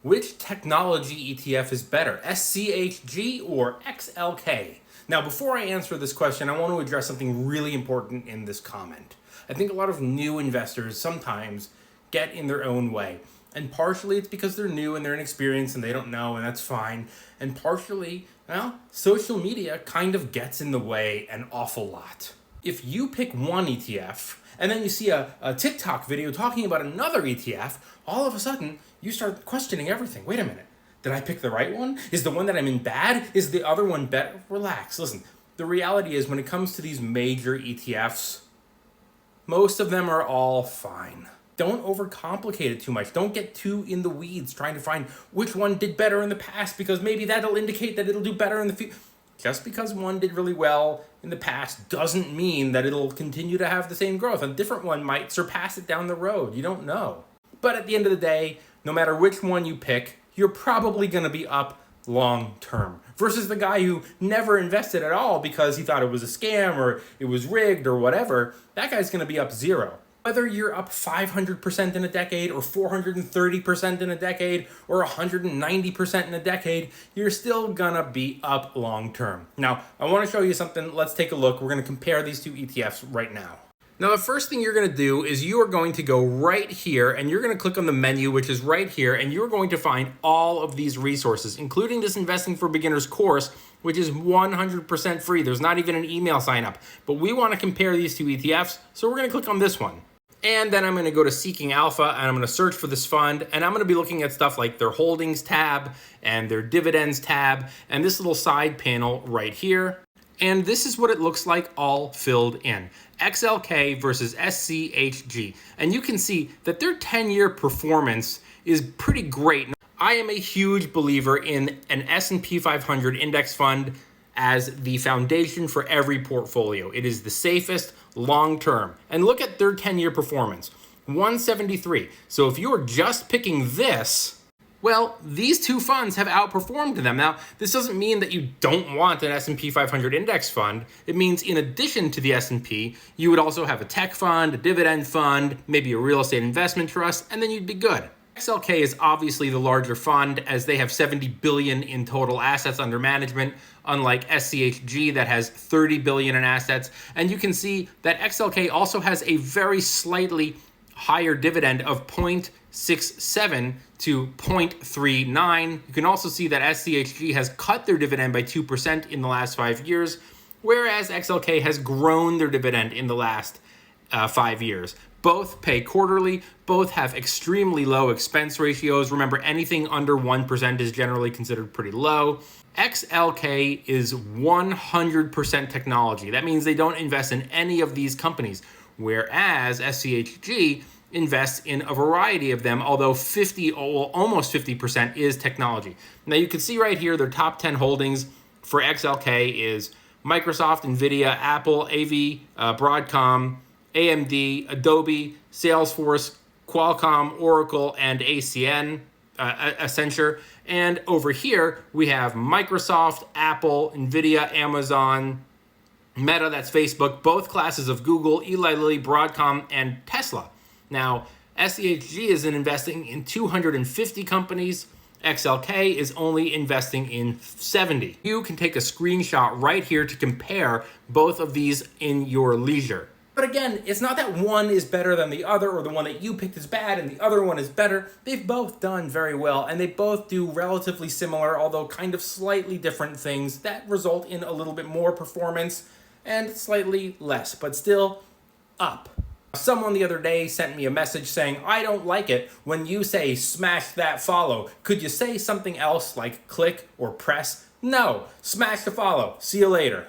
Which technology ETF is better, SCHG or XLK? Now, before I answer this question, I want to address something really important in this comment. I think a lot of new investors sometimes get in their own way. And partially it's because they're new and they're inexperienced and they don't know, and that's fine. And partially, well, social media kind of gets in the way an awful lot. If you pick one ETF and then you see a TikTok video talking about another ETF, all of a sudden you start questioning everything. Wait a minute. Did I pick the right one? Is the one that I'm in bad? Is the other one better? Relax. Listen, the reality is when it comes to these major ETFs, most of them are all fine. Don't overcomplicate it too much. Don't get too in the weeds trying to find which one did better in the past, because maybe that'll indicate that it'll do better in the future. Just because one did really well in the past doesn't mean that it'll continue to have the same growth. A different one might surpass it down the road. You don't know. But at the end of the day, no matter which one you pick, you're probably going to be up long term. Versus the guy who never invested at all because he thought it was a scam or it was rigged or whatever, that guy's going to be up zero. Whether you're up 500% in a decade or 430% in a decade or 190% in a decade, you're still gonna be up long term. Now, I wanna show you something. Let's take a look. We're gonna compare these two ETFs right now. Now, the first thing you're gonna do is you are going to go right here and you're gonna click on the menu, which is right here, and you're going to find all of these resources, including this Investing for Beginners course, which is 100% free. There's not even an email sign up. But we wanna compare these two ETFs, so we're gonna click on this one. And then I'm going to go to Seeking Alpha and I'm going to search for this fund, and I'm going to be looking at stuff like their holdings tab and their dividends tab and this little side panel right here. And this is what it looks like all filled in. XLK versus SCHG. And you can see that their 10-year performance is pretty great. I am a huge believer in an S&P 500 index fund as the foundation for every portfolio. It is the safest long-term. And look at their 10-year performance, 173. So if you're just picking this, well, these two funds have outperformed them. Now, this doesn't mean that you don't want an S&P 500 index fund. It means in addition to the S&P, you would also have a tech fund, a dividend fund, maybe a real estate investment trust, and then you'd be good. XLK is obviously the larger fund as they have 70 billion in total assets under management, unlike SCHG that has 30 billion in assets. And you can see that XLK also has a very slightly higher dividend of 0.67 to 0.39. You can also see that SCHG has cut their dividend by 2% in the last 5 years, whereas XLK has grown their dividend in the last 5 years. Both pay quarterly, both have extremely low expense ratios. Remember, anything under 1% is generally considered pretty low. XLK is 100% technology. That means they don't invest in any of these companies, whereas SCHG invests in a variety of them, although almost 50% is technology. Now you can see right here their top 10 holdings for XLK is Microsoft, Nvidia, Apple, AV, Broadcom, AMD, Adobe, Salesforce, Qualcomm, Oracle, and Accenture. And over here, we have Microsoft, Apple, Nvidia, Amazon, Meta, that's Facebook, both classes of Google, Eli Lilly, Broadcom, and Tesla. Now, SCHG is investing in 250 companies. XLK is only investing in 70. You can take a screenshot right here to compare both of these in your leisure. But again, it's not that one is better than the other or the one that you picked is bad and the other one is better. They've both done very well and they both do relatively similar, although kind of slightly different things that result in a little bit more performance and slightly less, but still up. Someone the other day sent me a message saying, I don't like it when you say smash that follow. Could you say something else like click or press? No, smash the follow. See you later.